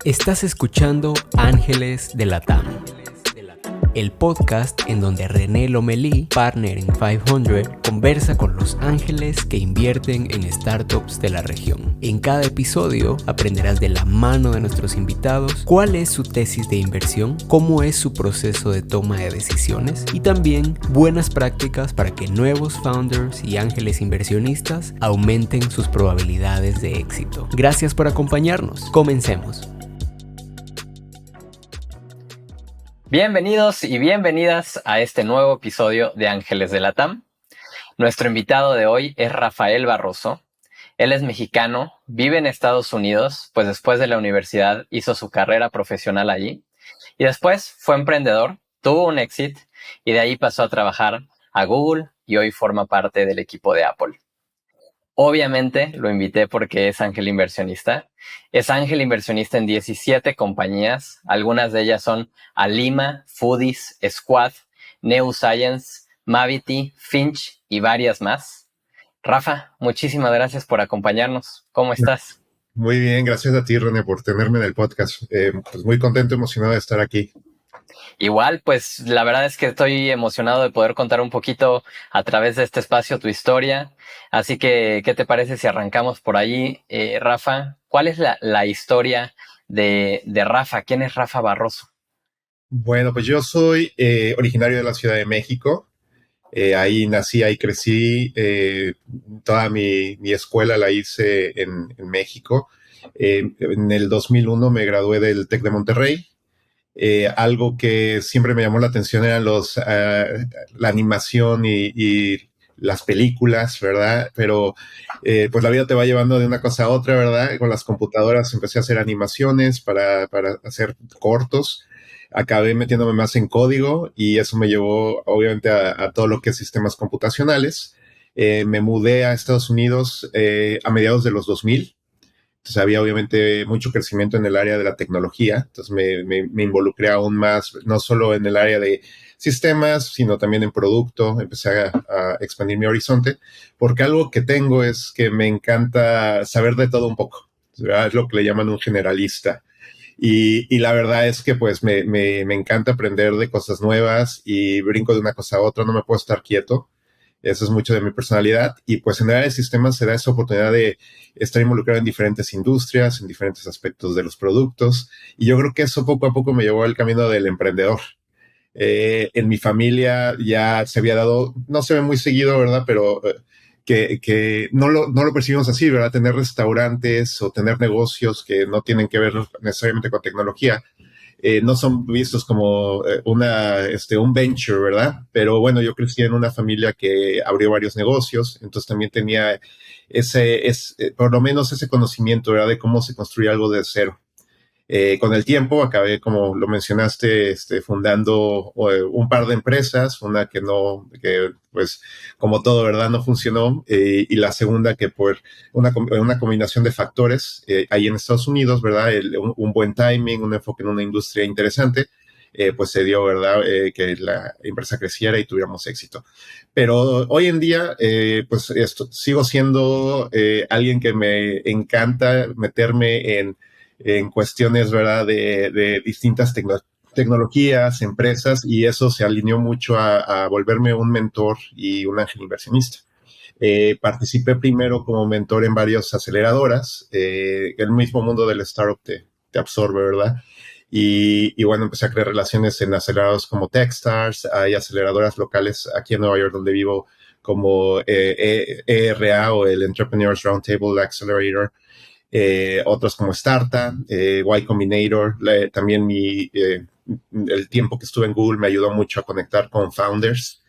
Estás escuchando Ángeles de Latam, el podcast en donde René Lomelí, partner en 500, conversa con los ángeles que invierten en startups de la región. En cada episodio aprenderás de la mano de nuestros invitados cuál es su tesis de inversión, cómo es su proceso de toma de decisiones y también buenas prácticas para que nuevos founders y ángeles inversionistas aumenten sus probabilidades de éxito. Gracias por acompañarnos. Comencemos. Bienvenidos y bienvenidas a este nuevo episodio de Ángeles de Latam. Nuestro invitado de hoy es Rafael Barroso. Él es mexicano, vive en Estados Unidos, pues después de la universidad hizo su carrera profesional allí y después fue emprendedor, tuvo un exit y de ahí pasó a trabajar a Google y hoy forma parte del equipo de Apple. Obviamente lo invité porque es ángel inversionista. Es ángel inversionista en 17 compañías. Algunas de ellas son Alima, Foodies, Squad, Neuscience, Mavity, Finch y varias más. Rafa, muchísimas gracias por acompañarnos. ¿Cómo estás? Muy bien, gracias a ti, René, por tenerme en el podcast. Pues muy contento, emocionado de estar aquí. Igual, pues la verdad es que estoy emocionado de poder contar un poquito a través de este espacio tu historia. Así que, ¿qué te parece si arrancamos por ahí? Rafa, ¿cuál es la historia de Rafa? ¿Quién es Rafa Barroso? Bueno, pues yo soy originario de la Ciudad de México. Ahí nací, ahí crecí. Toda mi escuela la hice en México. En el 2001 me gradué del TEC de Monterrey. Algo que siempre me llamó la atención eran la animación y las películas, ¿verdad? Pero pues la vida te va llevando de una cosa a otra, ¿verdad? Con las computadoras empecé a hacer animaciones para hacer cortos. Acabé metiéndome más en código y eso me llevó obviamente a todo lo que es sistemas computacionales. Me mudé a Estados Unidos a mediados de los 2000. Entonces había obviamente mucho crecimiento en el área de la tecnología. Entonces me involucré aún más, no solo en el área de sistemas, sino también en producto. Empecé a expandir mi horizonte, porque algo que tengo es que me encanta saber de todo un poco, ¿verdad? Es lo que le llaman un generalista. Y la verdad es que pues me encanta aprender de cosas nuevas y brinco de una cosa a otra, no me puedo estar quieto. Eso es mucho de mi personalidad. Y pues en el área de sistemas se da esa oportunidad de estar involucrado en diferentes industrias, en diferentes aspectos de los productos. Y yo creo que eso poco a poco me llevó al camino del emprendedor. En mi familia ya se había dado, no se ve muy seguido, ¿verdad? Pero que no lo percibimos así, ¿verdad? Tener restaurantes o tener negocios que no tienen que ver necesariamente con tecnología. No son vistos como un venture, ¿verdad? Pero bueno, yo crecí en una familia que abrió varios negocios, entonces también tenía por lo menos ese conocimiento, ¿verdad? De cómo se construye algo de cero. Con el tiempo acabé, como lo mencionaste, fundando un par de empresas, una que pues como todo, ¿verdad? No funcionó, y la segunda que por una combinación de factores, ahí en Estados Unidos, ¿verdad? Un buen timing, un enfoque en una industria interesante, pues se dio, ¿verdad? Que la empresa creciera y tuviéramos éxito. Pero hoy en día, pues sigo siendo alguien que me encanta meterme en cuestiones, ¿verdad? De distintas tecnologías, empresas, y eso se alineó mucho a volverme un mentor y un ángel inversionista. Participé primero como mentor en varias aceleradoras. El mismo mundo del startup te absorbe, ¿verdad? Y bueno, empecé a crear relaciones en aceleradoras como Techstars. Hay aceleradoras locales aquí en Nueva York donde vivo, como ERA o el Entrepreneurs Roundtable Accelerator. Otros como Starta, Y Combinator. También el tiempo que estuve en Google me ayudó mucho a conectar con founders.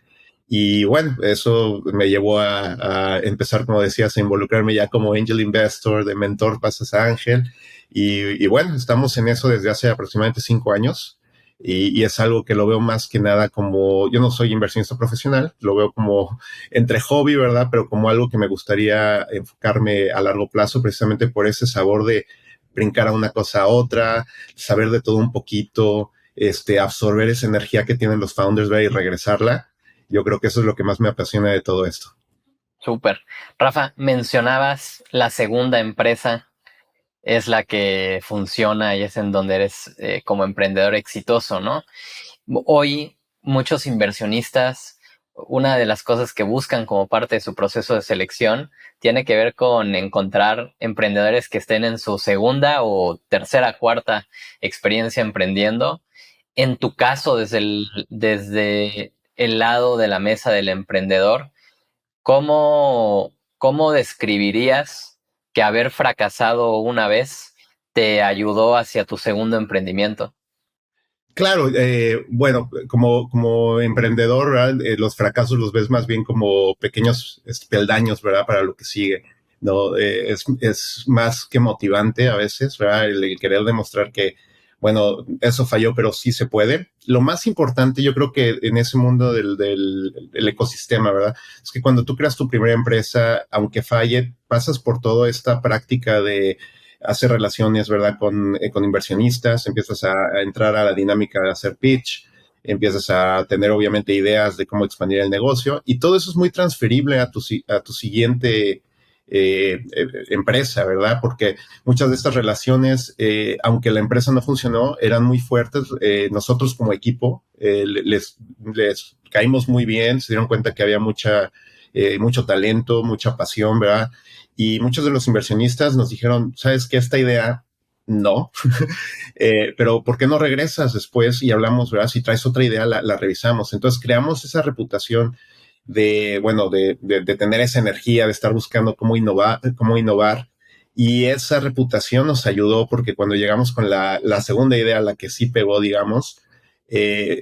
Y bueno, eso me llevó a empezar, como decías, a involucrarme ya como angel investor, de mentor pasas a ángel. Y bueno, estamos en eso desde hace aproximadamente 5 años. Y es algo que lo veo más que nada como, yo no soy inversionista profesional, lo veo como entre hobby, ¿verdad? Pero como algo que me gustaría enfocarme a largo plazo, precisamente por ese sabor de brincar a una cosa a otra, saber de todo un poquito, absorber esa energía que tienen los founders, ¿verdad? Y regresarla. Yo creo que eso es lo que más me apasiona de todo esto. Súper. Rafa, mencionabas la segunda empresa. es la que funciona y es en donde eres como emprendedor exitoso, ¿no? Hoy muchos inversionistas, una de las cosas que buscan como parte de su proceso de selección tiene que ver con encontrar emprendedores que estén en su segunda o tercera, cuarta experiencia emprendiendo. En tu caso, desde el lado de la mesa del emprendedor, ¿cómo describirías que haber fracasado una vez te ayudó hacia tu segundo emprendimiento? Claro, bueno, como emprendedor, ¿verdad? Los fracasos los ves más bien como pequeños peldaños, ¿verdad? Para lo que sigue, ¿no? Es más que motivante a veces, ¿verdad? El querer demostrar que, bueno, eso falló, pero sí se puede. Lo más importante, yo creo que en ese mundo del ecosistema, ¿verdad? Es que cuando tú creas tu primera empresa, aunque falle, pasas por toda esta práctica de hacer relaciones, ¿verdad? Con inversionistas, empiezas a entrar a la dinámica de hacer pitch, empiezas a tener obviamente ideas de cómo expandir el negocio y todo eso es muy transferible a tu siguiente empresa, ¿verdad? Porque muchas de estas relaciones, aunque la empresa no funcionó, eran muy fuertes. Nosotros como equipo les caímos muy bien, se dieron cuenta que había mucho talento, mucha pasión, ¿verdad? Y muchos de los inversionistas nos dijeron, sabes que esta idea no, pero ¿por qué no regresas después y hablamos, verdad? Si traes otra idea, la revisamos. Entonces creamos esa reputación de tener esa energía, de estar buscando cómo innovar. Y esa reputación nos ayudó porque cuando llegamos con la segunda idea, la que sí pegó, digamos,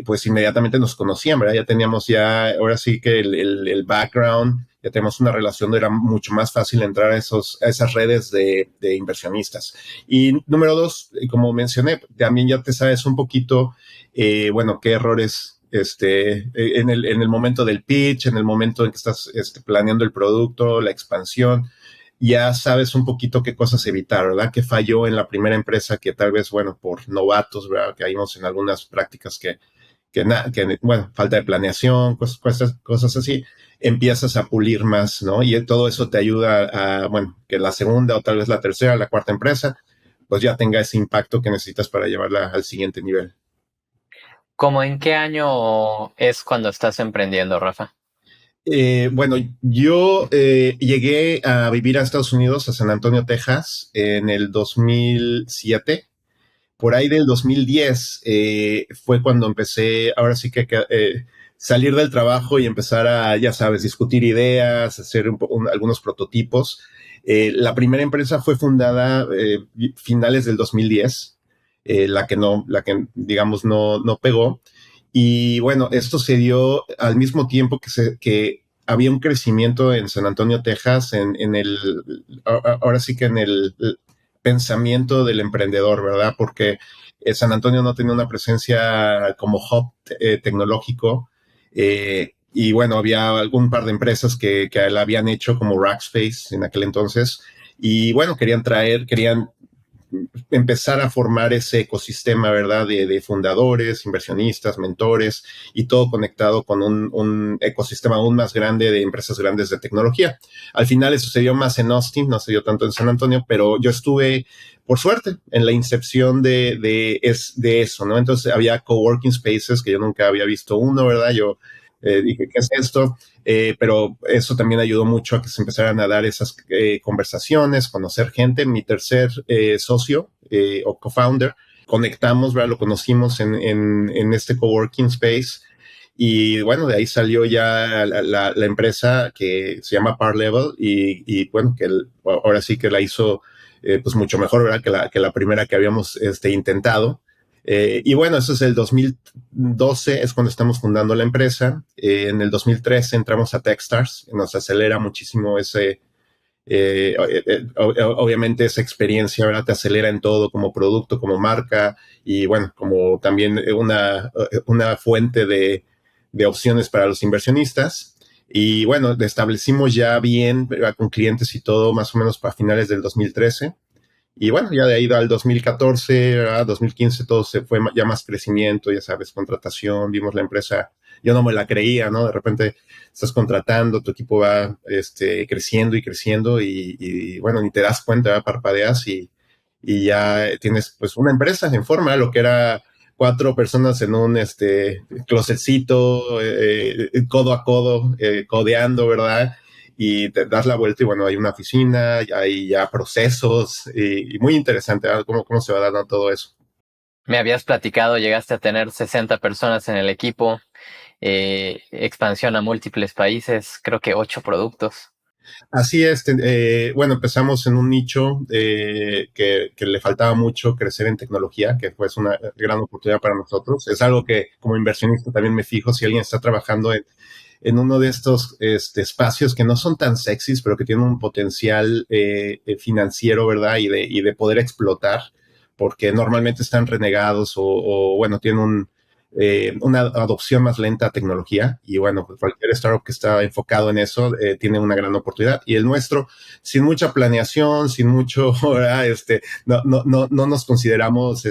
pues inmediatamente nos conocían, ¿verdad? Ya teníamos ahora sí que el background, ya tenemos una relación, era mucho más fácil entrar a esas redes de inversionistas. Y número dos, como mencioné, también ya te sabes un poquito, qué errores en el momento del pitch, en el momento en que estás planeando el producto, la expansión, ya sabes un poquito qué cosas evitar, ¿verdad? ¿Qué falló en la primera empresa que tal vez, bueno, por novatos, ¿verdad? Caímos en algunas prácticas que falta de planeación, cosas así, empiezas a pulir más, ¿no? Y todo eso te ayuda que la segunda o tal vez la tercera, la cuarta empresa, pues ya tenga ese impacto que necesitas para llevarla al siguiente nivel. ¿Cómo en qué año es cuando estás emprendiendo, Rafa? Bueno, yo llegué a vivir a Estados Unidos, a San Antonio, Texas, en el 2007. Por ahí del 2010 fue cuando empecé, ahora sí que salir del trabajo y empezar a, ya sabes, discutir ideas, hacer algunos prototipos. La primera empresa fue fundada finales del 2010, la que digamos no pegó. Y bueno, esto se dio al mismo tiempo que había un crecimiento en San Antonio, Texas, ahora sí que en el pensamiento del emprendedor, ¿verdad? Porque San Antonio no tenía una presencia como hub tecnológico. Y bueno, había algún par de empresas que la habían hecho como Rackspace en aquel entonces. Y bueno, querían empezar a formar ese ecosistema, ¿verdad? De fundadores, inversionistas, mentores y todo conectado con un ecosistema aún más grande de empresas grandes de tecnología. Al final eso se dio más en Austin, no se dio tanto en San Antonio, pero yo estuve, por suerte, en la incepción de eso, ¿no? Entonces había coworking spaces que yo nunca había visto uno, ¿verdad? Yo dije, ¿qué es esto? Pero eso también ayudó mucho a que se empezaran a dar esas conversaciones, conocer gente. Mi tercer socio o co-founder, conectamos, ¿verdad? Lo conocimos en este coworking space. Y bueno, de ahí salió ya la empresa que se llama Par Level y bueno, ahora sí que la hizo pues mucho mejor, ¿verdad? Que la primera que habíamos intentado. Y bueno, eso es el 2012, es cuando estamos fundando la empresa. En el 2013 entramos a Techstars, nos acelera muchísimo obviamente esa experiencia, ¿verdad? Te acelera en todo como producto, como marca y bueno, como también una fuente de opciones para los inversionistas. Y bueno, establecimos ya bien, ¿verdad? Con clientes y todo más o menos para finales del 2013. Y bueno, ya de ahí al 2014, ¿verdad? 2015, todo se fue ya más crecimiento, ya sabes, contratación, vimos la empresa, yo no me la creía, ¿no? De repente estás contratando, tu equipo va creciendo y creciendo y bueno, ni te das cuenta, ¿verdad? Parpadeas y ya tienes pues una empresa en forma, lo que era 4 personas en un closetcito, codo a codo, codeando, ¿verdad? Y te das la vuelta y bueno, hay una oficina, hay ya procesos y muy interesante, ¿verdad? Cómo se va dando todo eso. Me habías platicado, llegaste a tener 60 personas en el equipo, expansión a múltiples países, creo que 8 productos. Así es, bueno, empezamos en un nicho que le faltaba mucho crecer en tecnología, que fue una gran oportunidad para nosotros. Es algo que como inversionista también me fijo si alguien está trabajando en uno de estos espacios que no son tan sexys, pero que tienen un potencial financiero, ¿verdad? Y de poder explotar, porque normalmente están renegados o bueno, tienen una adopción más lenta a tecnología y bueno, pues cualquier startup que está enfocado en eso tiene una gran oportunidad y el nuestro, sin mucha planeación, sin mucho, ¿verdad? No nos consideramos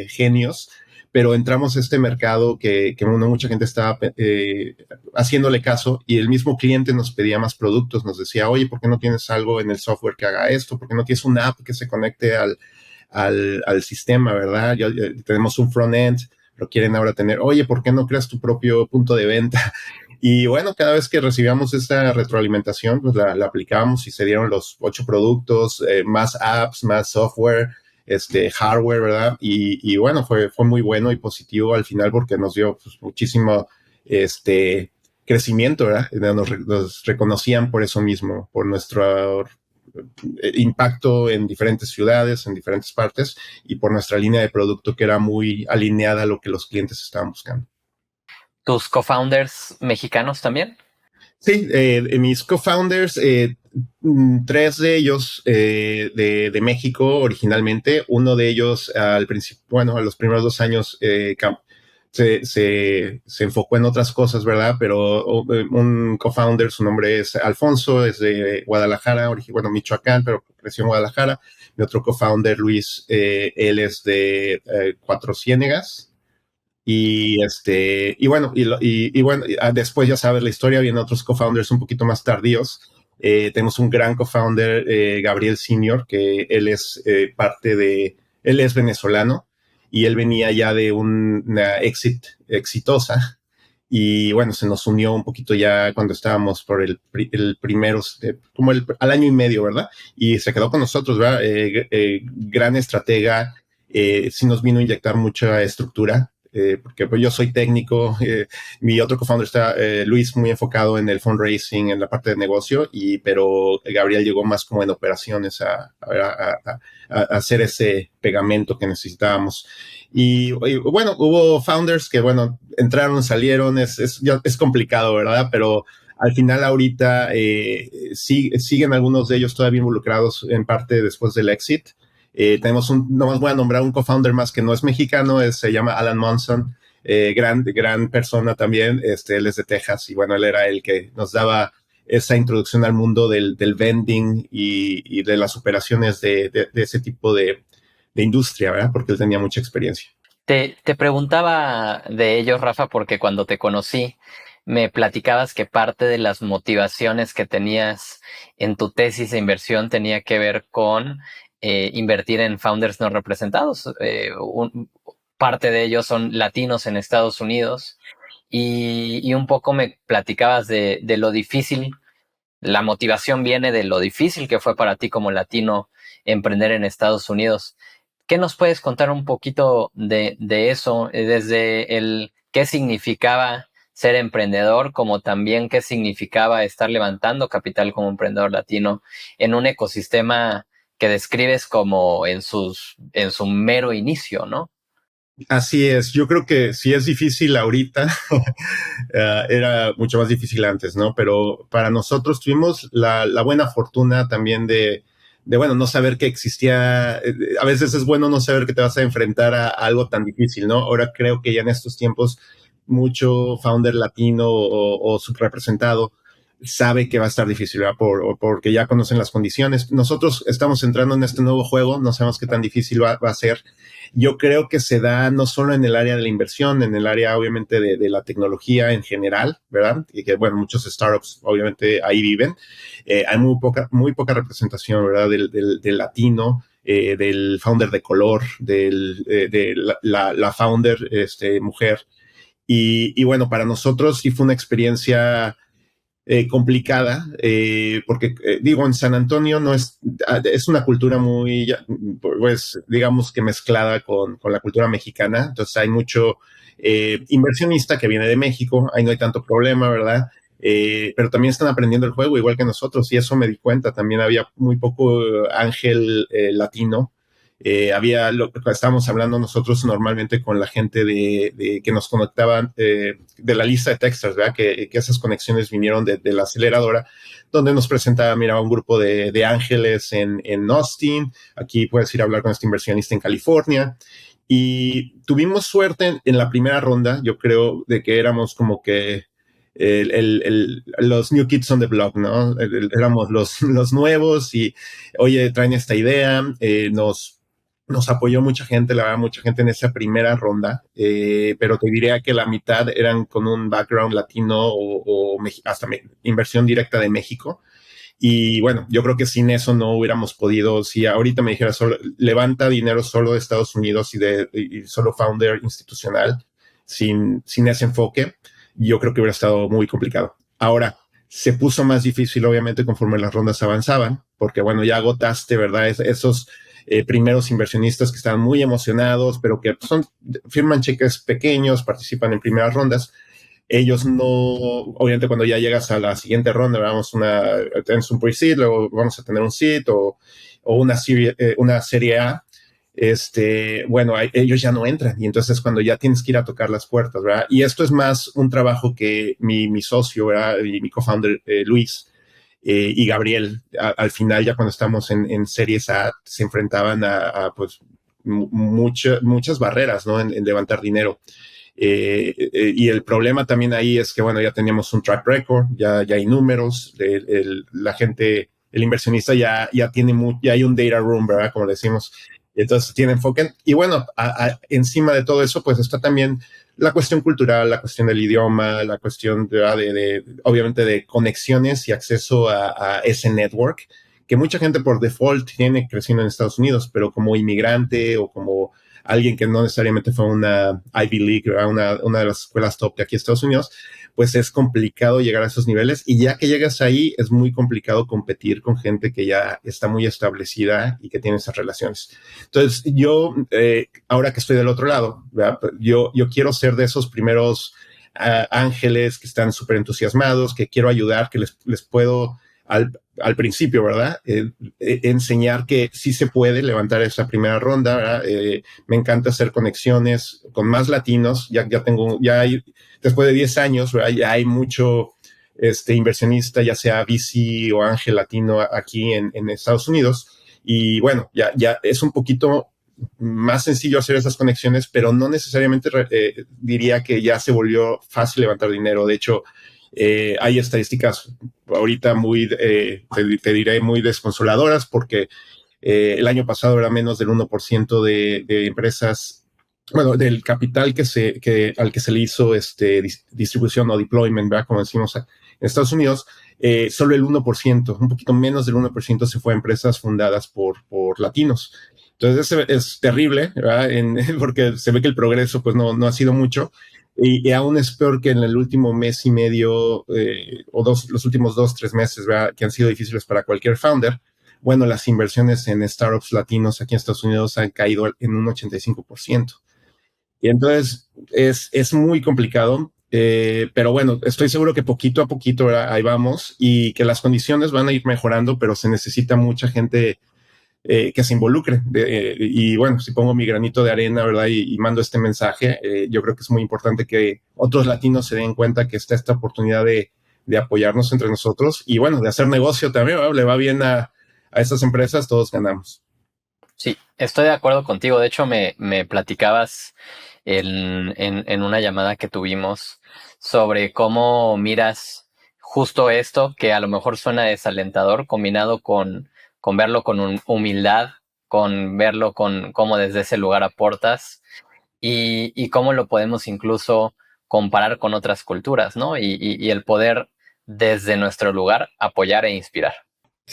genios, pero entramos a este mercado que no mucha gente estaba haciéndole caso y el mismo cliente nos pedía más productos, nos decía, oye, ¿por qué no tienes algo en el software que haga esto? ¿Por qué no tienes una app que se conecte al sistema, verdad? Tenemos un front-end, lo quieren ahora tener, oye, ¿por qué no creas tu propio punto de venta? Y bueno, cada vez que recibíamos esta retroalimentación, pues la aplicábamos y se dieron los 8 productos, más apps, más software, hardware, ¿verdad? Y bueno, fue muy bueno y positivo al final porque nos dio pues, muchísimo crecimiento, ¿verdad? Nos reconocían por eso mismo, por nuestro impacto en diferentes ciudades, en diferentes partes y por nuestra línea de producto que era muy alineada a lo que los clientes estaban buscando. ¿Tus co-founders mexicanos también? Sí, mis co-founders, 3 de ellos de México originalmente, uno de ellos al principio, bueno, a los primeros 2 años se enfocó en otras cosas, ¿verdad? Pero un co-founder, su nombre es Alfonso, es de Guadalajara, bueno, Michoacán, pero creció en Guadalajara. Mi otro co-founder, Luis, él es de Cuatro Ciénegas. Y bueno, después ya sabes la historia, vienen otros co-founders un poquito más tardíos. Tenemos un gran co-founder, Gabriel Senior, que él es él es venezolano y él venía ya de una exitosa. Y bueno, se nos unió un poquito ya cuando estábamos por el primero, como al año y medio, ¿verdad? Y se quedó con nosotros, ¿verdad? Gran estratega, sí nos vino a inyectar mucha estructura, porque pues yo soy técnico, mi otro co-founder está, Luis, muy enfocado en el fundraising, en la parte de negocio, pero Gabriel llegó más como en operaciones a hacer ese pegamento que necesitábamos. Y bueno, hubo founders que, bueno, entraron, salieron, es complicado, ¿verdad? Pero al final ahorita siguen algunos de ellos todavía involucrados en parte después del exit. Tenemos nomás voy a nombrar un co-founder más que no es mexicano, se llama Alan Monson, gran persona también, él es de Texas y bueno, él era el que nos daba esa introducción al mundo del vending y de las operaciones de ese tipo de industria, ¿verdad? Porque él tenía mucha experiencia. Te preguntaba de ellos, Rafa, porque cuando te conocí me platicabas que parte de las motivaciones que tenías en tu tesis de inversión tenía que ver con invertir en founders no representados. Parte de ellos son latinos en Estados Unidos y un poco me platicabas de lo difícil. La motivación viene de lo difícil que fue para ti como latino emprender en Estados Unidos. ¿Qué nos puedes contar un poquito de eso, desde el qué significaba ser emprendedor, como también qué significaba estar levantando capital como emprendedor latino en un ecosistema que describes como en su mero inicio, ¿no? Así es, yo creo que si es difícil ahorita, era mucho más difícil antes, ¿no? Pero para nosotros tuvimos la buena fortuna también bueno, no saber que existía, a veces es bueno no saber que te vas a enfrentar a algo tan difícil, ¿no? Ahora creo que ya en estos tiempos mucho founder latino o subrepresentado sabe que va a estar difícil, ¿verdad? Porque ya conocen las condiciones. Nosotros estamos entrando en este nuevo juego, no sabemos qué tan difícil va a ser. Yo creo que se da no solo en el área de la inversión, en el área obviamente de la tecnología en general, ¿verdad? Y que, bueno, muchos startups obviamente ahí viven. Hay muy poca representación, ¿verdad? Del latino del founder de color, de la founder mujer. Y bueno, para nosotros sí fue una experiencia complicada, porque digo, en San Antonio no es una cultura muy, pues digamos que mezclada con la cultura mexicana, entonces hay mucho inversionista que viene de México, ahí no hay tanto problema, ¿verdad? Pero también están aprendiendo el juego igual que nosotros y eso me di cuenta, también había muy poco ángel latino. Había lo que estábamos hablando nosotros normalmente con la gente de que nos conectaban de la lista de Texas, ¿verdad? Que esas conexiones vinieron de la aceleradora, donde nos presentaba, mira, un grupo de ángeles en Austin, aquí puedes ir a hablar con este inversionista en California, y tuvimos suerte en la primera ronda, yo creo, de que éramos como que los new kids on the block, ¿no? Éramos los nuevos y, oye, traen esta idea, nos apoyó mucha gente, la verdad, mucha gente en esa primera ronda, pero te diría que la mitad eran con un background latino o hasta inversión directa de México. Y bueno, yo creo que sin eso no hubiéramos podido, si ahorita me dijera solo, levanta dinero solo de Estados Unidos y solo founder institucional, sin ese enfoque, yo creo que hubiera estado muy complicado. Ahora, se puso más difícil, obviamente, conforme las rondas avanzaban, porque bueno, ya agotaste, ¿verdad? Esos primeros inversionistas que estaban muy emocionados, pero que firman cheques pequeños, participan en primeras rondas. Ellos no, obviamente cuando ya llegas a la siguiente ronda, tenemos un pre-seed, luego vamos a tener un seed o una serie A, bueno, ellos ya no entran y entonces cuando ya tienes que ir a tocar las puertas, ¿verdad? Y esto es más un trabajo que mi socio, ¿verdad? Y mi co-founder, Luis, y Gabriel, al final ya cuando estamos en series A, se enfrentaban a pues muchas barreras, ¿no? En levantar dinero. Y el problema también ahí es que, bueno, ya teníamos un track record, ya hay números, la gente, el inversionista ya tiene ya hay un data room, ¿verdad? Como le decimos. Y entonces tiene enfoque. Y bueno, encima de todo eso, pues está también la cuestión cultural, la cuestión del idioma, la cuestión obviamente de conexiones y acceso a ese network que mucha gente por default tiene creciendo en Estados Unidos, pero como inmigrante o como alguien que no necesariamente fue una Ivy League, una de las escuelas top de aquí en Estados Unidos, pues es complicado llegar a esos niveles y ya que llegas ahí es muy complicado competir con gente que ya está muy establecida y que tiene esas relaciones. Entonces yo, ahora que estoy del otro lado, yo quiero ser de esos primeros ángeles que están súper entusiasmados, que quiero ayudar, que les puedo al principio, ¿verdad? Enseñar que sí se puede levantar esa primera ronda, ¿verdad? Me encanta hacer conexiones con más latinos, ya hay, después de 10 años, ¿verdad? Ya hay mucho inversionista, ya sea VC o ángel latino aquí en Estados Unidos, y bueno, ya es un poquito más sencillo hacer esas conexiones, pero no necesariamente diría que ya se volvió fácil levantar dinero. De hecho, hay estadísticas ahorita te diré, muy desconsoladoras porque el año pasado era menos del 1% de empresas, bueno, del capital al que se le hizo distribución o deployment, ¿verdad? Como decimos en Estados Unidos, solo el 1%, un poquito menos del 1% se fue a empresas fundadas por latinos. Entonces es terrible, ¿verdad? Porque se ve que el progreso pues no ha sido mucho. Y aún es peor que en el último mes y medio los últimos 2, 3 meses, ¿verdad? Que han sido difíciles para cualquier founder. Bueno, las inversiones en startups latinos aquí en Estados Unidos han caído en un 85%. Y entonces es muy complicado, pero bueno, estoy seguro que poquito a poquito, ¿verdad? Ahí vamos y que las condiciones van a ir mejorando, pero se necesita mucha gente que se involucre. Y bueno, si pongo mi granito de arena, ¿verdad? Y mando este mensaje, yo creo que es muy importante que otros latinos se den cuenta que está esta oportunidad de apoyarnos entre nosotros y bueno, de hacer negocio también, ¿verdad? Le va bien a estas empresas, todos ganamos. Sí, estoy de acuerdo contigo. De hecho, me platicabas en una llamada que tuvimos sobre cómo miras justo esto, que a lo mejor suena desalentador, combinado con verlo con humildad, con verlo con cómo desde ese lugar aportas y cómo lo podemos incluso comparar con otras culturas, ¿no? Y el poder desde nuestro lugar apoyar e inspirar.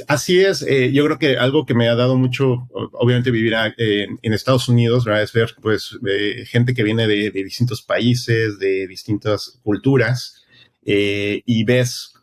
Así es, yo creo que algo que me ha dado mucho, obviamente vivir en Estados Unidos, ¿verdad? Es ver pues gente que viene de distintos países, de distintas culturas, y ves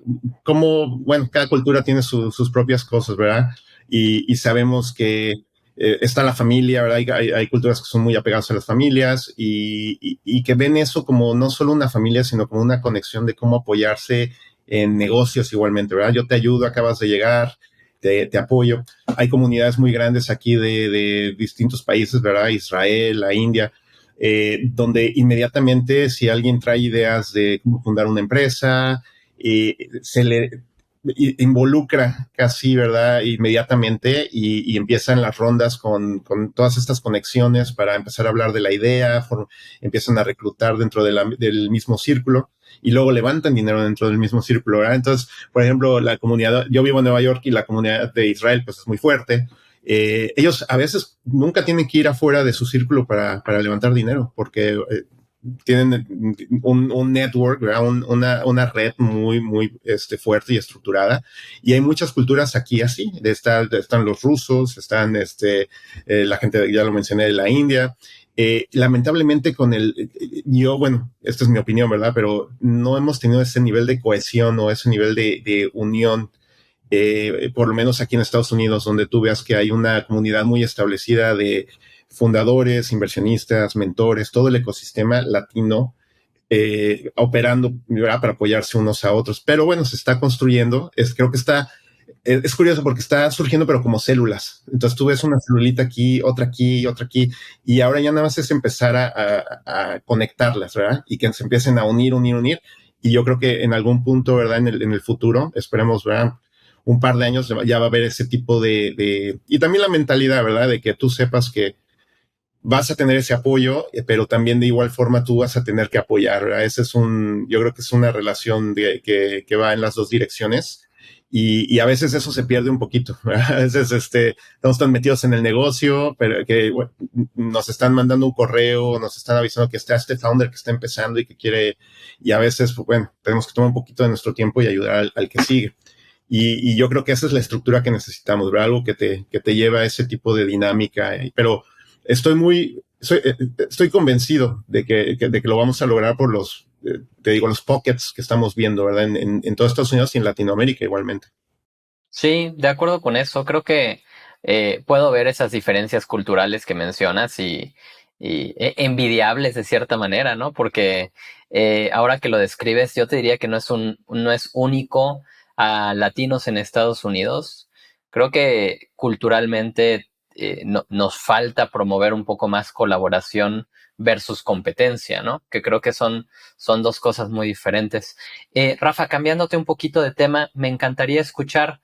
cómo, bueno, cada cultura tiene sus propias cosas, ¿verdad? Y sabemos que está la familia, ¿verdad? Hay culturas que son muy apegadas a las familias y que ven eso como no solo una familia, sino como una conexión de cómo apoyarse en negocios igualmente, ¿verdad? Yo te ayudo, acabas de llegar, te apoyo. Hay comunidades muy grandes aquí de distintos países, ¿verdad? Israel, la India, donde inmediatamente si alguien trae ideas de cómo fundar una empresa, se le involucra casi, ¿verdad? Inmediatamente y empiezan las rondas con todas estas conexiones para empezar a hablar de la idea, empiezan a reclutar dentro del mismo círculo y luego levantan dinero dentro del mismo círculo, ¿verdad? Entonces, por ejemplo, la comunidad, yo vivo en Nueva York y la comunidad de Israel pues es muy fuerte. Ellos a veces nunca tienen que ir afuera de su círculo para levantar dinero porque tienen un network, una red muy fuerte y estructurada. Y hay muchas culturas aquí así. Están los rusos, están la gente, ya lo mencioné, de la India. Lamentablemente yo, bueno, esta es mi opinión, ¿verdad? Pero no hemos tenido ese nivel de cohesión o ese nivel de unión, por lo menos aquí en Estados Unidos, donde tú veas que hay una comunidad muy establecida de fundadores, inversionistas, mentores, todo el ecosistema latino operando, ¿verdad? Para apoyarse unos a otros. Pero bueno, se está construyendo. Creo que es curioso porque está surgiendo, pero como células. Entonces tú ves una celulita aquí, otra aquí, otra aquí, y ahora ya nada más es empezar a conectarlas, ¿verdad? Y que se empiecen a unir. Y yo creo que en algún punto, ¿verdad? En el futuro, esperemos, ¿verdad? Un par de años ya va a haber ese tipo y también la mentalidad, ¿verdad? De que tú sepas que vas a tener ese apoyo, pero también de igual forma tú vas a tener que apoyar, ¿verdad? Yo creo que es una relación que va en las dos direcciones y a veces eso se pierde un poquito, ¿verdad? A veces estamos tan metidos en el negocio, pero que bueno, nos están mandando un correo, nos están avisando que está este founder que está empezando y que quiere, y a veces, pues, bueno, tenemos que tomar un poquito de nuestro tiempo y ayudar al que sigue. Y yo creo que esa es la estructura que necesitamos, ¿verdad? Algo que te lleva a ese tipo de dinámica, pero estoy convencido de que lo vamos a lograr por los pockets que estamos viendo, ¿verdad? En todo Estados Unidos y en Latinoamérica igualmente. Sí, de acuerdo con eso. Creo que puedo ver esas diferencias culturales que mencionas y envidiables de cierta manera, ¿no? Porque ahora que lo describes, yo te diría que no es único a latinos en Estados Unidos. Creo que culturalmente nos falta promover un poco más colaboración versus competencia, ¿no? Que creo que son dos cosas muy diferentes. Rafa, cambiándote un poquito de tema, me encantaría escuchar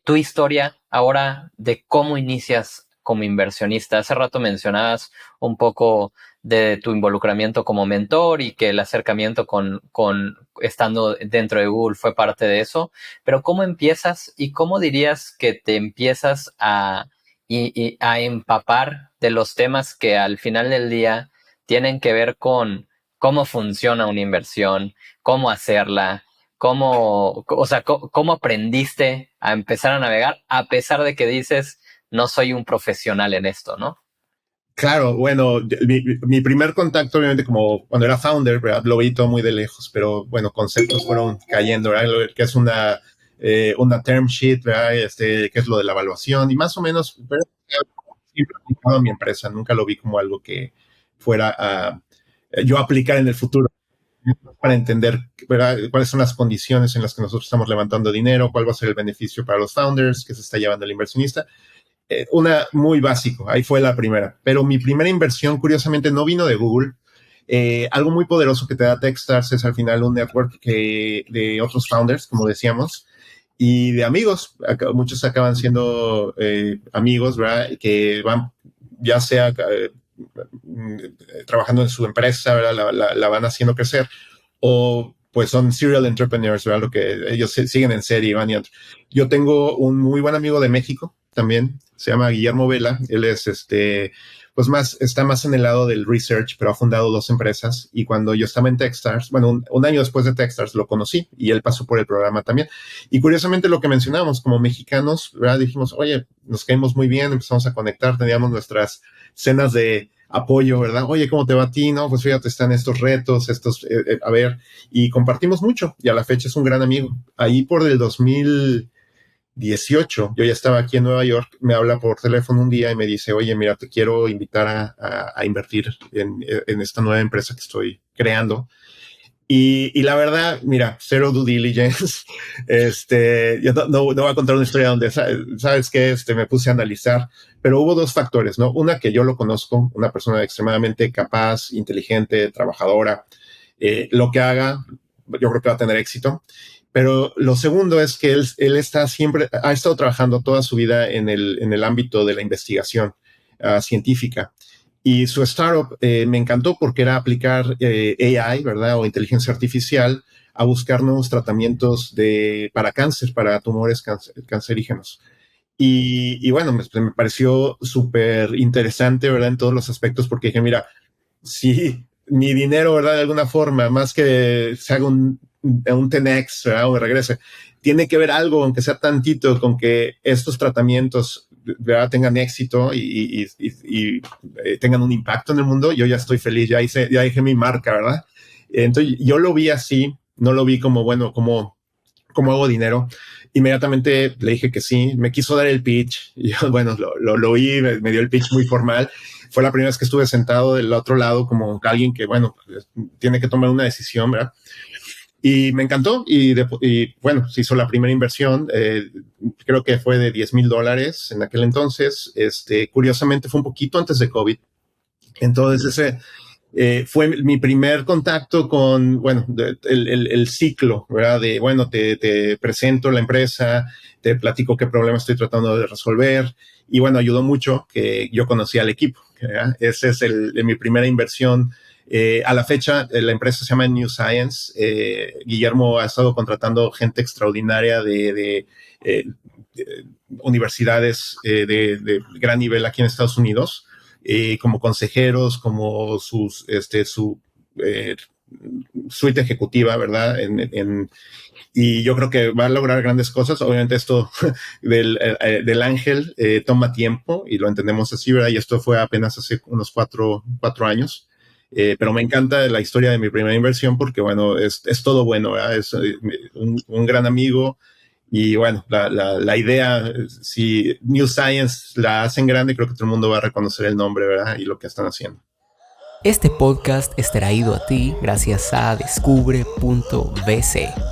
tu historia ahora de cómo inicias como inversionista. Hace rato mencionabas un poco de tu involucramiento como mentor y que el acercamiento con estando dentro de Google fue parte de eso, pero ¿cómo empiezas y cómo dirías que te empiezas a empapar de los temas que al final del día tienen que ver con cómo funciona una inversión, cómo hacerla, cómo aprendiste a empezar a navegar a pesar de que dices no soy un profesional en esto, ¿no? Claro, bueno, mi primer contacto, obviamente, como cuando era founder, ¿verdad? Lo vi todo muy de lejos, pero bueno, conceptos fueron cayendo, ¿verdad? Que es una term sheet, ¿verdad? Que es lo de la evaluación y más o menos, pero siempre he aplicado a mi empresa, nunca lo vi como algo que fuera a yo aplicar en el futuro para entender, ¿verdad? Cuáles son las condiciones en las que nosotros estamos levantando dinero, cuál va a ser el beneficio para los founders, qué se está llevando el inversionista. Una muy básico, ahí fue la primera. Pero mi primera inversión, curiosamente, no vino de Google. Algo muy poderoso que te da Techstars es al final un network de otros founders, como decíamos, y de amigos. Muchos acaban siendo amigos, ¿verdad? Que van, ya sea trabajando en su empresa, ¿verdad? La van haciendo crecer, o pues son serial entrepreneurs, ¿verdad? Lo que ellos siguen en serie, van y otro. Yo tengo un muy buen amigo de México también, se llama Guillermo Vela. Él es pues está más en el lado del research, pero ha fundado 2 empresas. Y cuando yo estaba en Techstars, bueno, un año después de Techstars lo conocí y él pasó por el programa también. Y curiosamente lo que mencionábamos, como mexicanos, ¿verdad? Dijimos, oye, nos caímos muy bien, empezamos a conectar, teníamos nuestras cenas de apoyo, ¿verdad? Oye, ¿cómo te va a ti? No, pues fíjate, están estos retos, a ver, y compartimos mucho. Y a la fecha es un gran amigo. Ahí por el 2018, yo ya estaba aquí en Nueva York, me habla por teléfono un día y me dice, oye, mira, te quiero invitar a invertir en esta nueva empresa que estoy creando. Y la verdad, mira, cero due diligence. Yo no voy a contar una historia donde, ¿sabes qué? Me puse a analizar, pero hubo 2 factores, ¿no? Una, que yo lo conozco, una persona extremadamente capaz, inteligente, trabajadora. Lo que haga, yo creo que va a tener éxito. Pero lo segundo es que él ha estado trabajando toda su vida en el ámbito de la investigación científica. Y su startup me encantó porque era aplicar AI, ¿verdad? O inteligencia artificial a buscar nuevos tratamientos para cáncer, para tumores cancerígenos. Y bueno, me pareció súper interesante, ¿verdad? En todos los aspectos, porque dije, mira, si mi dinero, ¿verdad? De alguna forma, más que se haga un 10x, ¿verdad? O me regrese, tiene que ver algo, aunque sea tantito, con que estos tratamientos, ¿verdad? Tengan éxito y tengan un impacto en el mundo. Yo ya estoy feliz, ya dejé mi marca, ¿verdad? Entonces yo lo vi así, no lo vi como, bueno, como hago dinero. Inmediatamente le dije que sí, me quiso dar el pitch y yo, bueno, lo oí, me dio el pitch muy formal. Fue la primera vez que estuve sentado del otro lado como alguien que, bueno, tiene que tomar una decisión, ¿verdad? Y me encantó y bueno, se hizo la primera inversión, creo que fue de $10,000 en aquel entonces. Curiosamente fue un poquito antes de COVID. Entonces fue mi primer contacto con, bueno, el ciclo, ¿verdad? De, bueno, te presento la empresa, te platico qué problema estoy tratando de resolver. Y bueno, ayudó mucho que yo conocí al equipo, ¿verdad? Ese es mi primera inversión. A la fecha, la empresa se llama New Science. Guillermo ha estado contratando gente extraordinaria de universidades de gran nivel aquí en Estados Unidos, como consejeros, como su suite ejecutiva, ¿verdad? Y yo creo que va a lograr grandes cosas. Obviamente esto del ángel toma tiempo y lo entendemos así, ¿verdad? Y esto fue apenas hace unos cuatro años. Pero me encanta la historia de mi primera inversión porque, bueno, es todo bueno, ¿verdad? Es un gran amigo. Y bueno, la idea, si New Science la hacen grande, creo que todo el mundo va a reconocer el nombre, ¿verdad? Y lo que están haciendo. Este podcast es traído a ti gracias a Descubre.vc,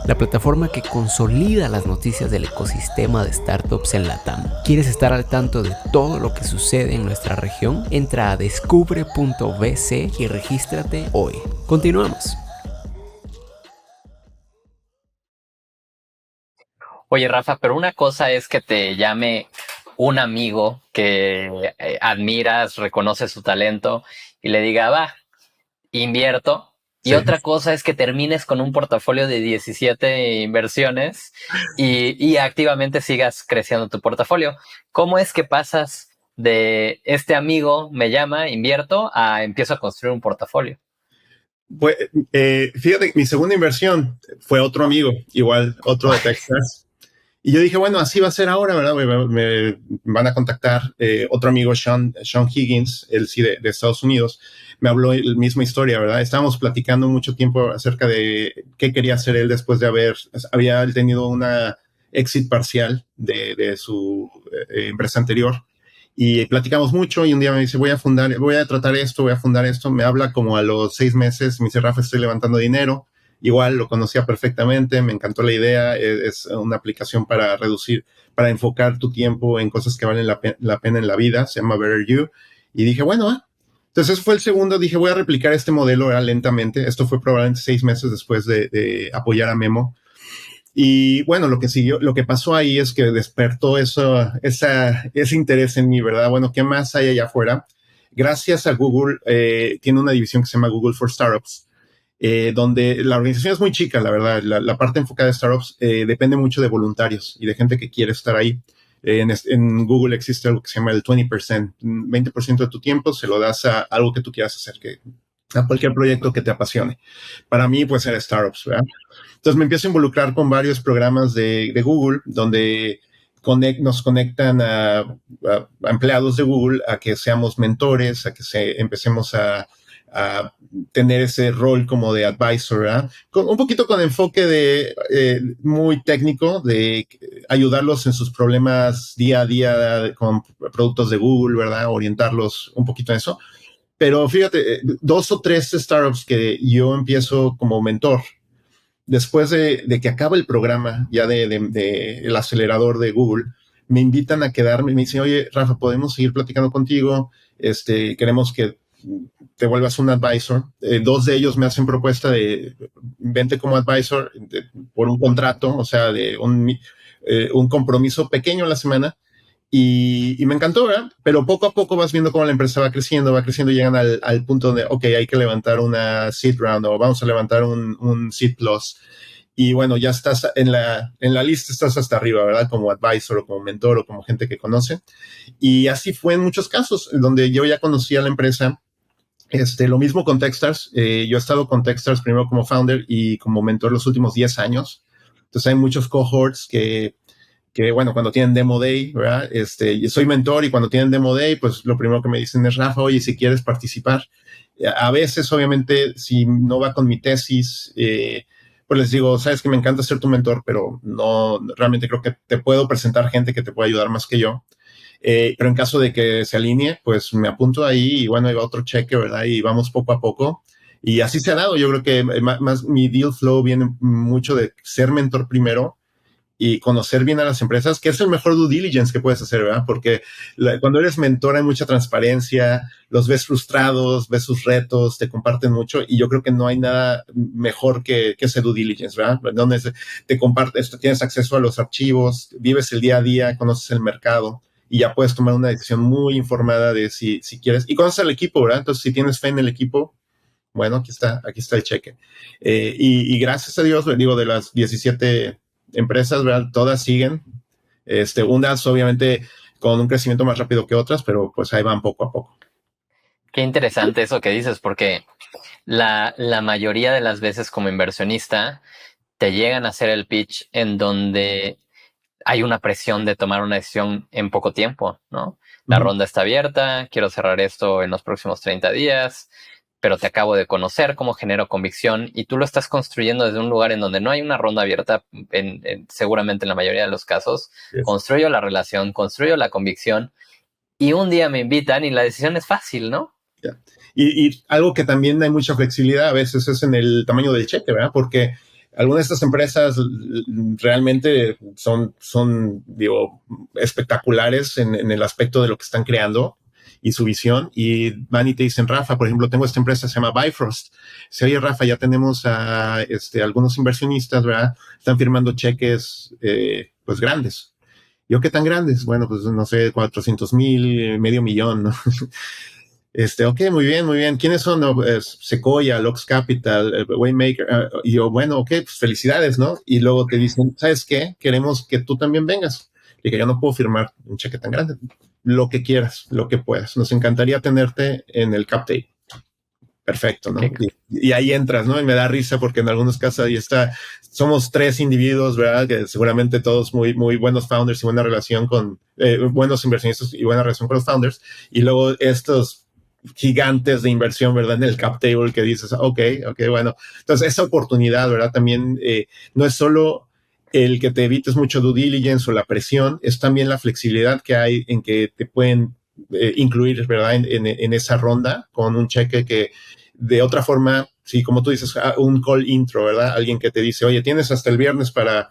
la plataforma que consolida las noticias del ecosistema de startups en LATAM. ¿Quieres estar al tanto de todo lo que sucede en nuestra región? Entra a Descubre.vc y regístrate hoy. Continuamos. Oye, Rafa, pero una cosa es que te llame un amigo que admiras, reconoce su talento y le diga, va, invierto. Y Sí. otra cosa es que termines con un portafolio de 17 inversiones y activamente sigas creciendo tu portafolio. ¿Cómo es que pasas de este amigo me llama, invierto, a empiezo a construir un portafolio? Pues, fíjate, mi segunda inversión fue otro amigo, igual, otro de Texas. Y yo dije, bueno, así va a ser ahora, ¿verdad? Me van a contactar otro amigo, Sean Higgins, él sí de Estados Unidos, me habló la misma historia, ¿verdad? Estábamos platicando mucho tiempo acerca de qué quería hacer él después de había tenido una exit parcial de su empresa anterior. Y platicamos mucho y un día me dice, voy a tratar esto, voy a fundar esto. Me habla como a los 6 meses, me dice, Rafa, estoy levantando dinero. Igual lo conocía perfectamente, me encantó la idea. Es una aplicación para para enfocar tu tiempo en cosas que valen la pena en la vida. Se llama Better You. Y dije, bueno, entonces fue el segundo. Dije, voy a replicar este modelo lentamente. Esto fue probablemente 6 meses después de apoyar a Memo. Y bueno, lo que pasó ahí es que despertó ese interés en mí, ¿verdad? Bueno, ¿qué más hay allá afuera? Gracias a Google, tiene una división que se llama Google for Startups, donde la organización es muy chica, la verdad. La parte enfocada de startups depende mucho de voluntarios y de gente que quiere estar ahí. En Google existe algo que se llama el 20%, 20% de tu tiempo se lo das a algo que tú quieras hacer, a cualquier proyecto que te apasione. Para mí, pues, era startups, ¿verdad? Entonces me empiezo a involucrar con varios programas de Google, donde nos conectan a empleados de Google a que seamos mentores, a que empecemos a tener ese rol como de advisor, ¿verdad? Un poquito con enfoque muy técnico, de ayudarlos en sus problemas día a día con productos de Google, ¿verdad? Orientarlos un poquito en eso. Pero fíjate, 2 o 3 startups que yo empiezo como mentor, después de que acaba el programa ya de el acelerador de Google, me invitan a quedarme y me dicen, oye, Rafa, ¿podemos seguir platicando contigo? Queremos que te vuelvas un advisor. 2 de ellos me hacen propuesta de vente como advisor por un contrato, o sea, de un compromiso pequeño a la semana. Y me encantó, ¿verdad? Pero poco a poco vas viendo cómo la empresa va creciendo, llegan al punto de, ok, hay que levantar una seed round o vamos a levantar un seed plus. Y bueno, ya estás en la lista, estás hasta arriba, ¿verdad? Como advisor o como mentor o como gente que conoce. Y así fue en muchos casos, donde yo ya conocía la empresa. Lo mismo con Techstars. Yo he estado con Techstars primero como founder y como mentor los últimos 10 años. Entonces hay muchos cohorts que bueno, cuando tienen Demo Day, ¿verdad? Yo soy mentor y cuando tienen Demo Day, pues lo primero que me dicen es, Rafa, oye, si quieres participar. A veces, obviamente, si no va con mi tesis, pues les digo, sabes que me encanta ser tu mentor, pero no, realmente creo que te puedo presentar gente que te puede ayudar más que yo. Pero en caso de que se alinee, pues me apunto ahí y bueno, ahí va otro cheque, ¿verdad? Y vamos poco a poco. Y así se ha dado. Yo creo que más mi deal flow viene mucho de ser mentor primero y conocer bien a las empresas, que es el mejor due diligence que puedes hacer, ¿verdad? Porque cuando eres mentor hay mucha transparencia, los ves frustrados, ves sus retos, te comparten mucho y yo creo que no hay nada mejor que ese due diligence, ¿verdad? Donde te compartes, tienes acceso a los archivos, vives el día a día, conoces el mercado y ya puedes tomar una decisión muy informada de si quieres. Y conoces al equipo, ¿verdad? Entonces, si tienes fe en el equipo, bueno, aquí está el cheque. Y gracias a Dios, digo, de las 17 empresas, ¿verdad? Todas siguen. Unas, obviamente, con un crecimiento más rápido que otras, pero pues ahí van poco a poco. Qué interesante eso que dices, porque la mayoría de las veces como inversionista te llegan a hacer el pitch en donde hay una presión de tomar una decisión en poco tiempo, ¿no? La ronda está abierta, quiero cerrar esto en los próximos 30 días, pero te acabo de conocer, cómo genero convicción y tú lo estás construyendo desde un lugar en donde no hay una ronda abierta, seguramente en la mayoría de los casos. Yes. Construyo la relación, construyo la convicción y un día me invitan y la decisión es fácil, ¿no? Yeah. Y algo que también hay mucha flexibilidad a veces es en el tamaño del cheque, ¿verdad? Porque algunas de estas empresas realmente son digo, espectaculares en el aspecto de lo que están creando y su visión, y van y te dicen, Rafa, por ejemplo, tengo esta empresa, se llama Bifrost. Dice, oye, Rafa, ya tenemos a algunos inversionistas, ¿verdad? Están firmando cheques, pues, grandes. ¿Yo qué tan grandes? Bueno, pues, no sé, 400,000, $500,000, ¿no? Ok, muy bien, muy bien. ¿Quiénes son? No, Sequoia, Lux Capital, Waymaker. Y yo, bueno, ok, pues felicidades, ¿no? Y luego te dicen, ¿sabes qué? Queremos que tú también vengas. Y que yo no puedo firmar un cheque tan grande. Lo que quieras, lo que puedas. Nos encantaría tenerte en el cap table. Perfecto, ¿no? Okay. Y ahí entras, ¿no? Y me da risa porque en algunos casos ahí está, somos 3 individuos, ¿verdad? Que seguramente todos muy, muy buenos founders y buena relación con, buenos inversionistas y buena relación con los founders. Y luego estos gigantes de inversión, ¿verdad? En el cap table que dices, ok, bueno. Entonces, esa oportunidad, ¿verdad? También no es solo el que te evites mucho due diligence o la presión, es también la flexibilidad que hay en que te pueden incluir, ¿verdad? En esa ronda con un cheque que de otra forma, sí, como tú dices, un call intro, ¿verdad? Alguien que te dice, oye, tienes hasta el viernes para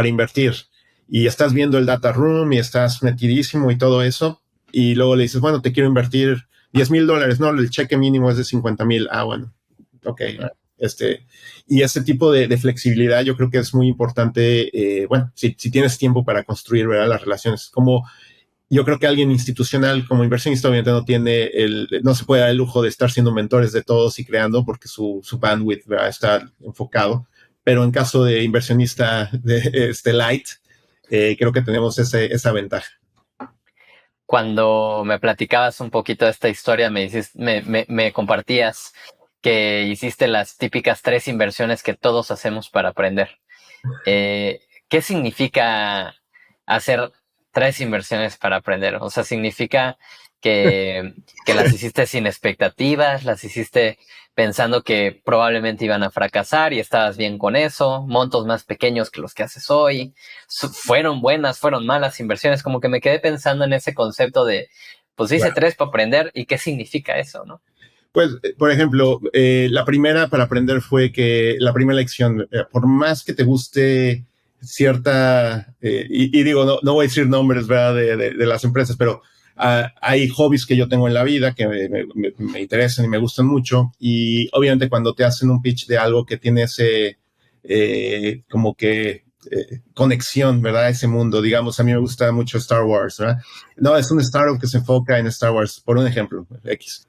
invertir y estás viendo el data room y estás metidísimo y todo eso y luego le dices, bueno, te quiero invertir $10,000, no, el cheque mínimo es de 50,000. Ah, bueno, ok. Y ese tipo de flexibilidad yo creo que es muy importante, bueno, si tienes tiempo para construir, ¿verdad? Las relaciones. Como yo creo que alguien institucional como inversionista obviamente no se puede dar el lujo de estar siendo mentores de todos y creando porque su bandwidth, ¿verdad? Está enfocado. Pero en caso de inversionista de light, creo que tenemos esa ventaja. Cuando me platicabas un poquito de esta historia, me compartías que hiciste las típicas 3 inversiones que todos hacemos para aprender. ¿Qué significa hacer 3 inversiones para aprender? O sea, significa que las hiciste sin expectativas, las hiciste pensando que probablemente iban a fracasar y estabas bien con eso, montos más pequeños que los que haces hoy. ¿Fueron buenas, fueron malas inversiones? Como que me quedé pensando en ese concepto de, pues hice 3 para aprender, ¿y qué significa eso, no? Pues, por ejemplo, la primera para aprender fue que la primera lección, por más que te guste cierta, y digo, no voy a decir nombres, ¿verdad? De las empresas, pero hay hobbies que yo tengo en la vida que me interesan y me gustan mucho, y obviamente cuando te hacen un pitch de algo que tiene ese, como que, conexión, ¿verdad? Ese mundo, digamos, a mí me gusta mucho Star Wars, ¿verdad? No, es un startup que se enfoca en Star Wars, por un ejemplo, X.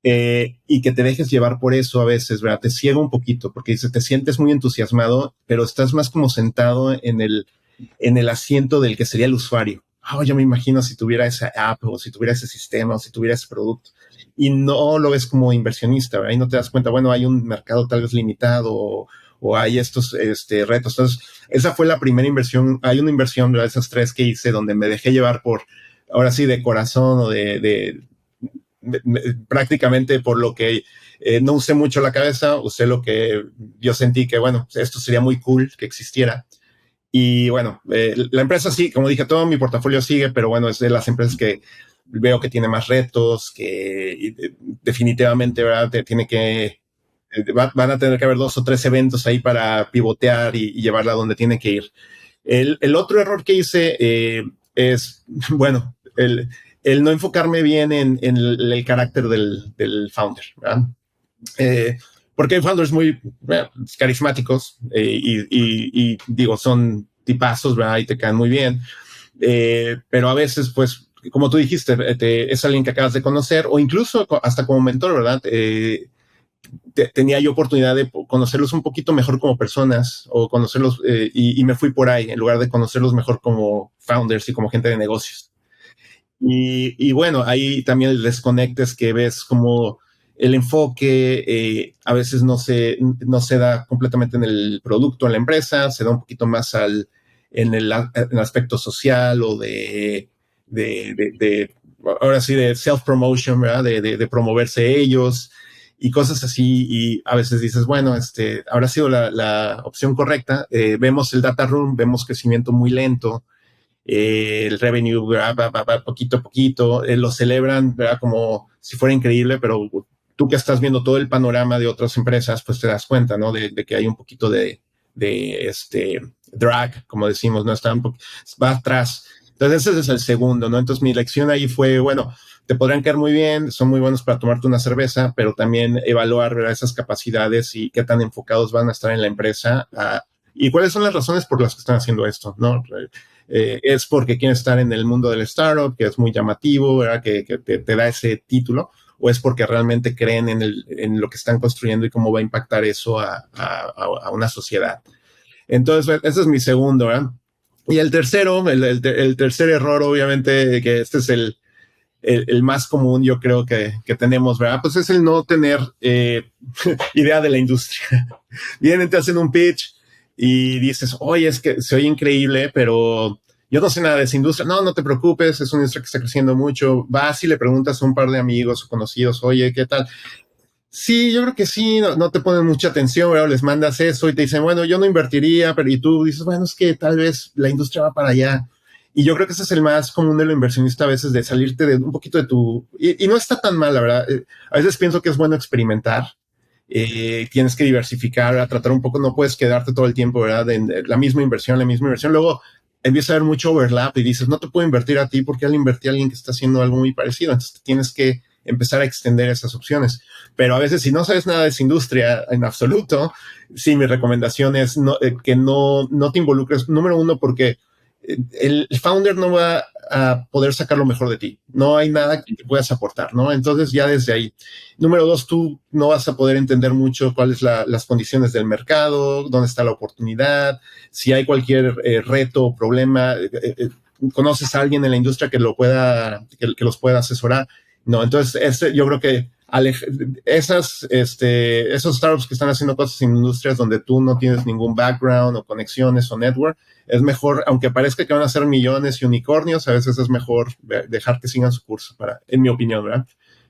Y que te dejes llevar por eso a veces, ¿verdad? Te ciega un poquito porque te sientes muy entusiasmado, pero estás más como sentado en el asiento del que sería el usuario. Yo me imagino si tuviera esa app o si tuviera ese sistema o si tuviera ese producto. Y no lo ves como inversionista, ¿verdad? Y no te das cuenta, bueno, hay un mercado tal vez limitado o hay estos retos. Entonces, esa fue la primera inversión. Hay una inversión, ¿verdad? Esas 3 que hice donde me dejé llevar por, ahora sí, de corazón o de prácticamente por lo que no usé mucho la cabeza, usé lo que yo sentí que, bueno, esto sería muy cool que existiera. Y bueno, la empresa sí, como dije, todo mi portafolio sigue, pero bueno, es de las empresas que veo que tiene más retos, que definitivamente, ¿verdad? Tiene que, van a tener que haber 2 o 3 eventos ahí para pivotear y llevarla donde tiene que ir. El otro error que hice es, bueno, el no enfocarme bien en el carácter del founder, ¿verdad? Porque hay founders muy carismáticos y digo, son tipazos, ¿verdad? Y te caen muy bien. Pero a veces, pues, como tú dijiste, es alguien que acabas de conocer o incluso hasta como mentor, ¿verdad? Tenía yo oportunidad de conocerlos un poquito mejor como personas o conocerlos y me fui por ahí en lugar de conocerlos mejor como founders y como gente de negocios. Y bueno, ahí también el desconecte es que ves como el enfoque a veces no se da completamente en el producto, en la empresa, se da un poquito más en el aspecto social o ahora sí, de self-promotion, ¿verdad? De promoverse ellos y cosas así. Y a veces dices, bueno, habrá sido la opción correcta. Vemos el data room, vemos crecimiento muy lento. El revenue va poquito a poquito, lo celebran, ¿verdad? Como si fuera increíble, pero tú que estás viendo todo el panorama de otras empresas, pues te das cuenta, ¿no? De que hay un poquito de drag, como decimos, ¿no? Va atrás. Entonces ese es el segundo, ¿no? Entonces mi lección ahí fue, bueno, te podrán caer muy bien, son muy buenos para tomarte una cerveza, pero también evaluar, ¿verdad? Esas capacidades y qué tan enfocados van a estar en la empresa y cuáles son las razones por las que están haciendo esto, ¿no? Es porque quieren estar en el mundo del startup, que es muy llamativo, ¿verdad? Que te da ese título, o es porque realmente creen en lo que están construyendo y cómo va a impactar eso a una sociedad. Entonces, ese es mi segundo, ¿verdad? Y el tercero, el tercer error, obviamente, que este es el más común, yo creo que tenemos, ¿verdad? Pues es el no tener idea de la industria. Vienen, te hacen un pitch y dices, oye, es que se oye increíble, pero yo no sé nada de esa industria. No te preocupes, es una industria que está creciendo mucho. Vas y le preguntas a un par de amigos o conocidos, oye, ¿qué tal? Sí, yo creo que sí, no te ponen mucha atención, ¿verdad? Les mandas eso y te dicen, bueno, yo no invertiría, pero y tú dices, bueno, es que tal vez la industria va para allá. Y yo creo que ese es el más común de lo inversionista a veces, de salirte de un poquito de tu... Y no está tan mal, la verdad. A veces pienso que es bueno experimentar. Tienes que diversificar, ¿verdad? Tratar un poco, no puedes quedarte todo el tiempo, ¿verdad? En la misma inversión. Luego empieza a haber mucho overlap y dices, no te puedo invertir a ti porque al invertir a alguien que está haciendo algo muy parecido. Entonces tienes que empezar a extender esas opciones. Pero a veces, si no sabes nada de esa industria en absoluto, sí, mi recomendación es que no te involucres. Número uno, porque el founder no va a poder sacar lo mejor de ti. No hay nada que te puedas aportar, ¿no? Entonces ya desde ahí. Número dos, tú no vas a poder entender mucho cuáles las condiciones del mercado, dónde está la oportunidad, si hay cualquier reto o problema, conoces a alguien en la industria que que los pueda asesorar. No, entonces yo creo que esos startups que están haciendo cosas en industrias donde tú no tienes ningún background o conexiones o network, es mejor, aunque parezca que van a ser millones y unicornios, a veces es mejor dejar que sigan su curso, en mi opinión, ¿verdad?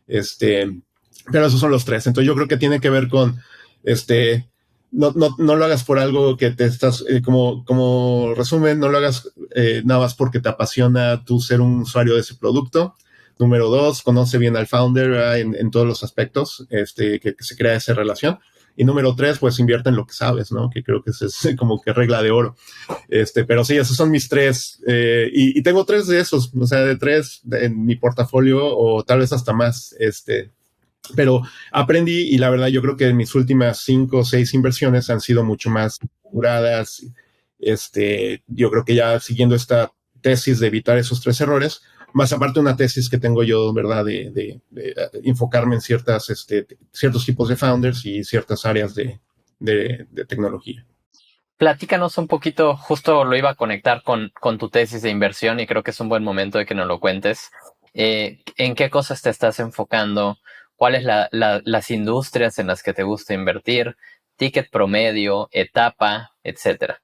Pero esos son los tres. Entonces yo creo que tiene que ver con, no lo hagas por algo que te estás, como resumen, no lo hagas nada más porque te apasiona tú ser un usuario de ese producto. Número dos, conoce bien al founder en todos los aspectos que se crea esa relación. Y número tres, pues invierte en lo que sabes, ¿no? Que creo que es como que regla de oro. Pero sí, esos son mis tres. Y tengo tres de esos, o sea, de tres en mi portafolio o tal vez hasta más. Pero aprendí y la verdad yo creo que mis últimas 5 o 6 inversiones han sido mucho más curadas. Yo creo que ya siguiendo esta tesis de evitar esos tres errores, más aparte una tesis que tengo yo, ¿verdad? De enfocarme en ciertos tipos de founders y ciertas áreas de tecnología. Platícanos un poquito, justo lo iba a conectar con tu tesis de inversión y creo que es un buen momento de que nos lo cuentes. ¿En qué cosas te estás enfocando? ¿Cuáles las industrias en las que te gusta invertir? Ticket promedio, etapa, etcétera.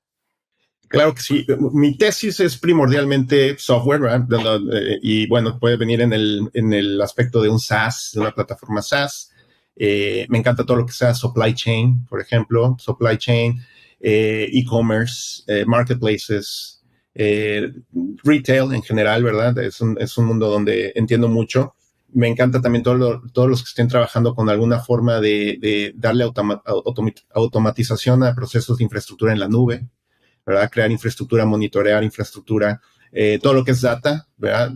Claro que sí. Mi tesis es primordialmente software, ¿verdad? Y bueno, puede venir en el aspecto de un SaaS, de una plataforma SaaS. Me encanta todo lo que sea supply chain, por ejemplo, supply chain, e-commerce, marketplaces, retail en general, ¿verdad? Es un mundo donde entiendo mucho. Me encanta también todos los que estén trabajando con alguna forma de darle automatización a procesos de infraestructura en la nube, ¿verdad? Crear infraestructura, monitorear infraestructura, todo lo que es data, ¿verdad?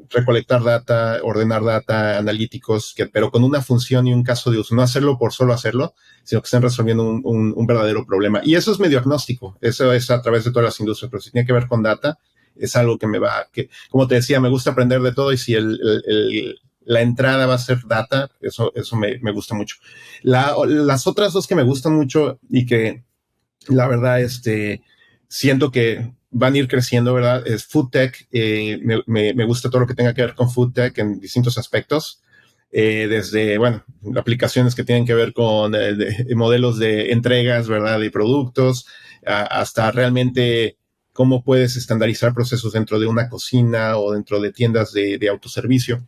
Recolectar data, ordenar data, analíticos, pero con una función y un caso de uso. No hacerlo por solo hacerlo, sino que estén resolviendo un verdadero problema. Y eso es medio agnóstico. Eso es a través de todas las industrias, pero si tiene que ver con data, es algo que como te decía, me gusta aprender de todo y si la entrada va a ser data, eso me gusta mucho. Las otras dos que me gustan mucho y que la verdad, siento que van a ir creciendo, ¿verdad? Es food tech. Me gusta todo lo que tenga que ver con food tech en distintos aspectos. Desde, bueno, aplicaciones que tienen que ver con modelos de entregas, ¿verdad? De productos, hasta realmente cómo puedes estandarizar procesos dentro de una cocina o dentro de tiendas de autoservicio.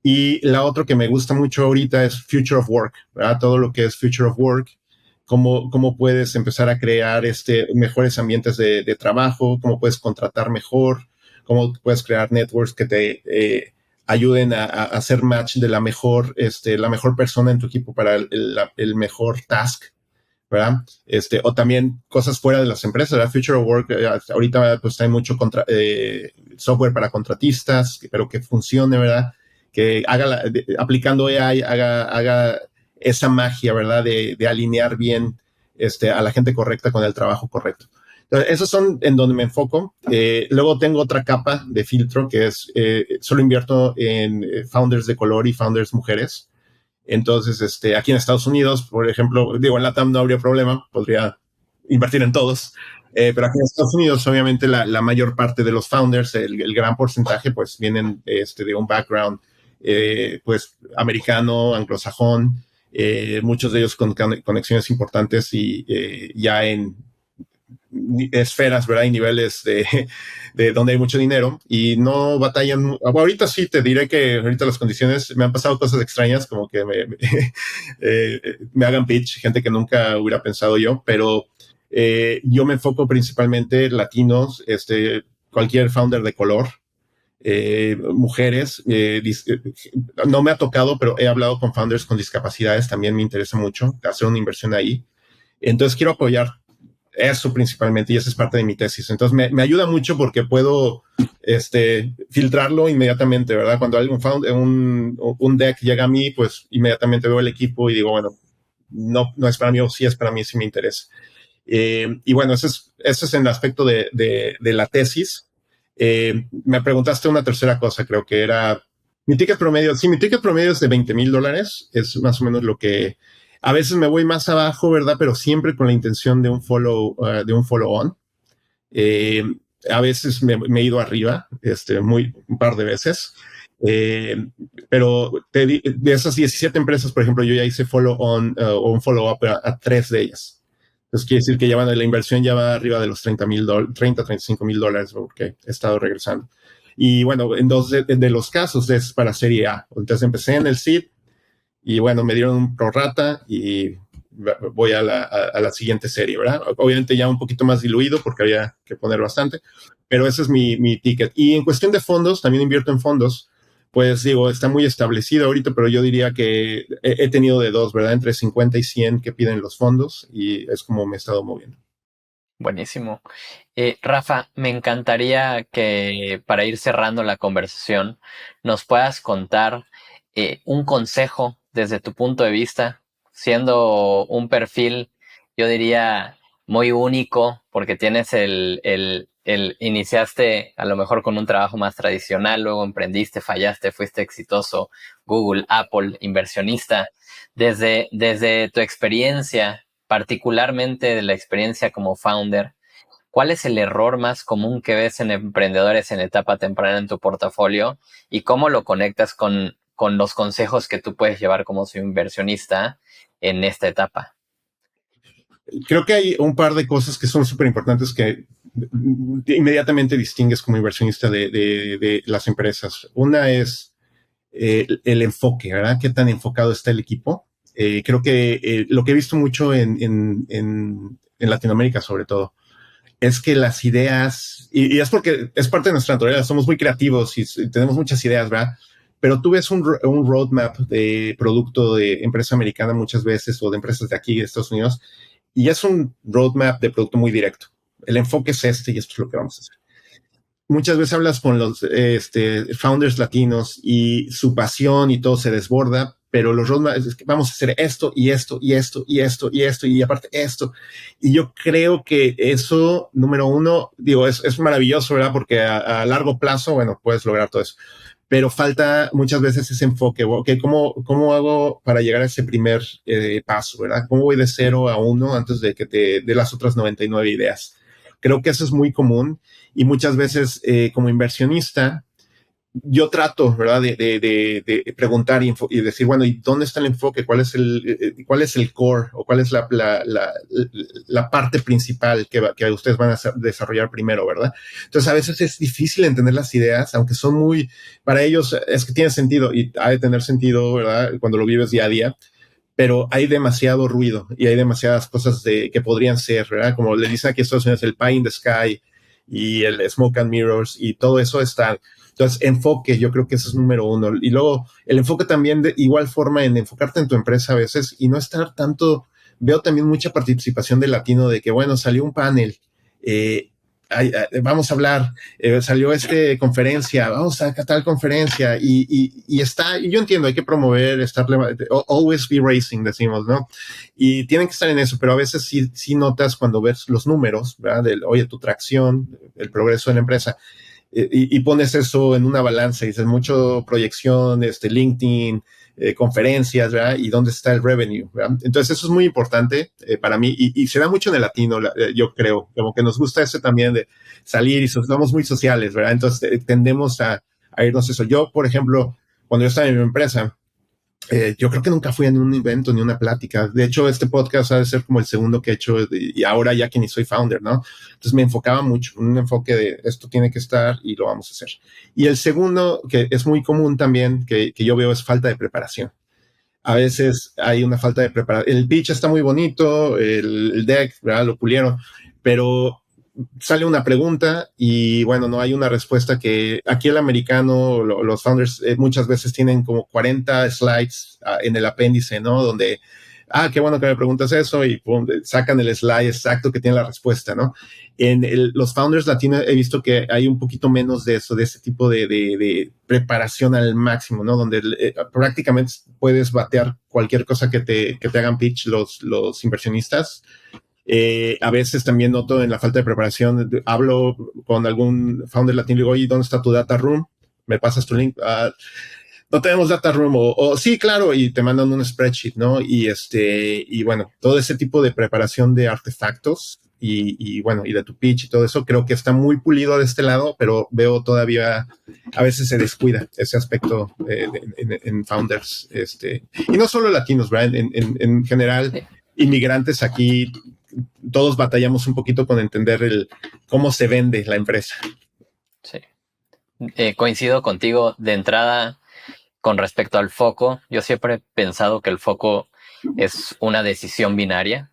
Y la otra que me gusta mucho ahorita es Future of Work, ¿verdad? Todo lo que es Future of Work, cómo puedes empezar a crear mejores ambientes de trabajo, cómo puedes contratar mejor, cómo puedes crear networks que te ayuden a hacer match de la mejor persona en tu equipo para el mejor task, ¿verdad? O también cosas fuera de las empresas, ¿verdad? Future of Work, ahorita pues hay mucho software para contratistas, pero que funcione, ¿verdad? Que aplicando AI, haga esa magia, ¿verdad? De alinear bien a la gente correcta con el trabajo correcto. Entonces, esos son en donde me enfoco. Luego tengo otra capa de filtro que es, solo invierto en founders de color y founders mujeres. Entonces, aquí en Estados Unidos, por ejemplo, digo, en LATAM no habría problema, podría invertir en todos. Pero aquí en Estados Unidos, obviamente, la mayor parte de los founders, el gran porcentaje, pues vienen de un background pues americano, anglosajón, muchos de ellos con conexiones importantes y ya en esferas, ¿verdad? Y niveles de donde hay mucho dinero y no batallan. Ahorita sí te diré que ahorita las condiciones me han pasado cosas extrañas, como que me hagan pitch, gente que nunca hubiera pensado yo, pero yo me enfoco principalmente en latinos, cualquier founder de color, mujeres, no me ha tocado, pero he hablado con founders con discapacidades, también me interesa mucho hacer una inversión ahí. Entonces quiero apoyar eso principalmente y esa es parte de mi tesis. Entonces me ayuda mucho porque puedo filtrarlo inmediatamente, ¿verdad? Cuando un deck llega a mí, pues inmediatamente veo el equipo y digo, bueno, no es para mí o sí es para mí, sí me interesa. Y bueno, eso es en el aspecto de la tesis. Me preguntaste una tercera cosa, creo que era mi ticket promedio. Sí, mi ticket promedio es de $20,000. Es más o menos lo que a veces me voy más abajo, ¿verdad? Pero siempre con la intención de un follow on. Eh, a veces me he ido arriba, un par de veces. Eh, pero de esas 17 empresas, por ejemplo, yo ya hice follow on o un follow up a 3 de ellas. Entonces quiere decir que la inversión ya va arriba de los $35,000 porque he estado regresando. Y bueno, en dos de los casos es para serie A. Entonces empecé en el seed y bueno, me dieron un prorata y voy a la siguiente serie, ¿verdad? Obviamente ya un poquito más diluido porque había que poner bastante, pero ese es mi ticket. Y en cuestión de fondos, también invierto en fondos. Pues digo, está muy establecido ahorita, pero yo diría que he tenido de dos, ¿verdad? Entre 50 y 100 que piden los fondos y es como me he estado moviendo. Buenísimo. Rafa, me encantaría que para ir cerrando la conversación nos puedas contar un consejo desde tu punto de vista, siendo un perfil, yo diría, muy único, porque tienes iniciaste a lo mejor con un trabajo más tradicional, luego emprendiste, fallaste, fuiste exitoso, Google, Apple, inversionista. Desde tu experiencia, particularmente de la experiencia como founder, ¿cuál es el error más común que ves en emprendedores en etapa temprana en tu portafolio y cómo lo conectas con los consejos que tú puedes llevar como su inversionista en esta etapa? Creo que hay un par de cosas que son súper importantes que inmediatamente distingues como inversionista de las empresas. Una es el enfoque, ¿verdad? ¿Qué tan enfocado está el equipo? Creo que lo que he visto mucho en Latinoamérica sobre todo, es que las ideas, y es porque es parte de nuestra naturaleza, somos muy creativos y tenemos muchas ideas, ¿verdad? Pero tú ves un roadmap de producto de empresa americana muchas veces o de empresas de aquí, de Estados Unidos, y es un roadmap de producto muy directo. El enfoque es este y esto es lo que vamos a hacer. Muchas veces hablas con los founders latinos y su pasión y todo se desborda, pero los roadmaps es que vamos a hacer esto y esto y esto y esto y esto y aparte esto. Y yo creo que eso, número uno, digo, es maravilloso, ¿verdad? Porque a largo plazo, bueno, puedes lograr todo eso. Pero falta muchas veces ese enfoque. Okay, ¿cómo hago para llegar a ese primer paso, ¿verdad? ¿Cómo voy de 0 a 1 antes de que te dé las otras 99 ideas? Creo que eso es muy común y muchas veces como inversionista yo trato, ¿verdad? De preguntar y decir, bueno, ¿y dónde está el enfoque? ¿Cuál es el core o cuál es la parte principal que ustedes van a desarrollar primero, ¿verdad? Entonces a veces es difícil entender las ideas, aunque son para ellos es que tiene sentido y ha de tener sentido, ¿verdad? Cuando lo vives día a día, pero hay demasiado ruido y hay demasiadas cosas que podrían ser, ¿verdad? Como le dicen aquí en Estados Unidos, el pie in the sky y el smoke and mirrors y todo eso está. Entonces, enfoque, yo creo que eso es número uno. Y luego, el enfoque también de igual forma en enfocarte en tu empresa a veces y no estar tanto, veo también mucha participación de latino de que, bueno, salió un panel, vamos a hablar, salió conferencia, vamos a tal conferencia y está, y yo entiendo, hay que promover, always be racing, decimos, ¿no? Y tienen que estar en eso, pero a veces sí notas cuando ves los números, ¿verdad? Oye, tu tracción, el progreso de la empresa, y pones eso en una balanza y dices, mucho proyección, LinkedIn, conferencias, ¿verdad? Y dónde está el revenue, ¿verdad? Entonces eso es muy importante para mí y se da mucho en el latino, yo creo, como que nos gusta eso también de salir y somos muy sociales, ¿verdad? Entonces tendemos a irnos eso. Yo, por ejemplo, cuando yo estaba en mi empresa, yo creo que nunca fui a un evento ni una plática. De hecho, este podcast ha de ser como el segundo que he hecho y ahora ya que ni soy founder, ¿no? Entonces me enfocaba mucho, un enfoque de esto tiene que estar y lo vamos a hacer. Y el segundo, que es muy común también, que yo veo es falta de preparación. A veces hay una falta de preparación. El pitch está muy bonito, el deck, ¿verdad? Lo pulieron, pero sale una pregunta y bueno, no hay una respuesta que aquí el americano, los founders muchas veces tienen como 40 slides en el apéndice, ¿no? Donde, qué bueno que me preguntas eso y pum, sacan el slide exacto que tiene la respuesta, ¿no? Los founders latinos he visto que hay un poquito menos de eso, de ese tipo de preparación al máximo, ¿no? Donde prácticamente puedes batear cualquier cosa que te hagan pitch los inversionistas A veces también noto en la falta de preparación, hablo con algún founder latino y digo, oye, ¿dónde está tu data room? ¿Me pasas tu link? No tenemos data room, o sí, claro, y te mandan un spreadsheet, ¿no? Y bueno, todo ese tipo de preparación de artefactos y bueno, y de tu pitch y todo eso, creo que está muy pulido de este lado, pero veo todavía, a veces se descuida ese aspecto en founders, y no solo latinos, Brian, en general, Sí. inmigrantes aquí, todos batallamos un poquito con entender cómo se vende la empresa. Sí. Coincido contigo de entrada con respecto al foco. Yo siempre he pensado que el foco es una decisión binaria.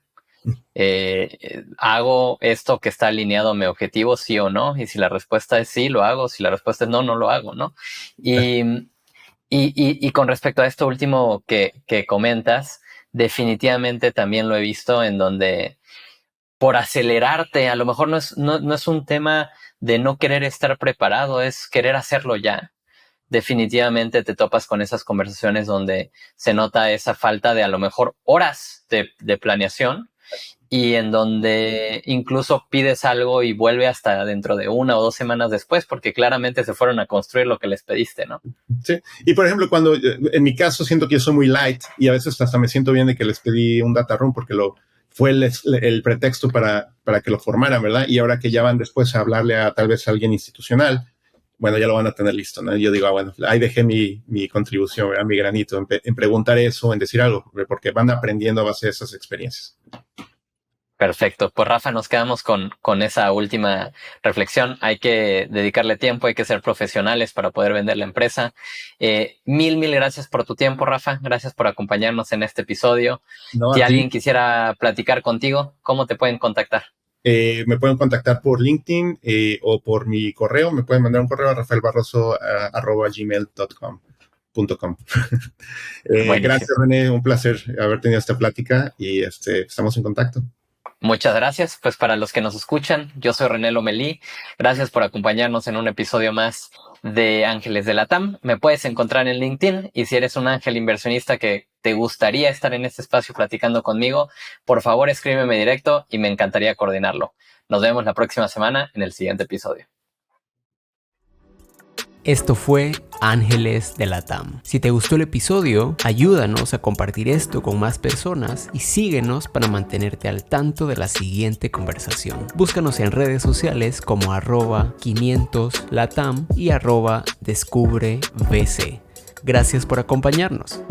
¿Hago esto que está alineado a mi objetivo, sí o no? Y si la respuesta es sí, lo hago. Si la respuesta es no, no lo hago, ¿no? Y con respecto a esto último que comentas, definitivamente también lo he visto en donde por acelerarte, a lo mejor no es un tema de no querer estar preparado, es querer hacerlo ya. Definitivamente te topas con esas conversaciones donde se nota esa falta de a lo mejor horas de planeación y en donde incluso pides algo y vuelve hasta dentro de 1 o 2 semanas después porque claramente se fueron a construir lo que les pediste, ¿no? Sí, y por ejemplo, cuando en mi caso siento que yo soy muy light y a veces hasta me siento bien de que les pedí un data room porque fue el pretexto para que lo formaran, ¿verdad? Y ahora que ya van después a hablarle a tal vez a alguien institucional, bueno, ya lo van a tener listo, ¿no? Y yo digo, bueno, ahí dejé mi contribución, ¿verdad? Mi granito en preguntar eso, en decir algo, porque van aprendiendo a base de esas experiencias. Perfecto. Pues Rafa, nos quedamos con esa última reflexión. Hay que dedicarle tiempo, hay que ser profesionales para poder vender la empresa. Mil gracias por tu tiempo, Rafa. Gracias por acompañarnos en este episodio. No, Si alguien quisiera platicar contigo, ¿cómo te pueden contactar? Me pueden contactar por LinkedIn o por mi correo. Me pueden mandar un correo a rafaelbarroso@gmail.com. Gracias, René. Un placer haber tenido esta plática y estamos en contacto. Muchas gracias. Pues para los que nos escuchan, yo soy René Lomelí. Gracias por acompañarnos en un episodio más de Ángeles de la TAM. Me puedes encontrar en LinkedIn y si eres un ángel inversionista que te gustaría estar en este espacio platicando conmigo, por favor escríbeme directo y me encantaría coordinarlo. Nos vemos la próxima semana en el siguiente episodio. Esto fue Ángeles de la TAM. Si te gustó el episodio, ayúdanos a compartir esto con más personas y síguenos para mantenerte al tanto de la siguiente conversación. Búscanos en redes sociales como @500latam y @descubrebc. Gracias por acompañarnos.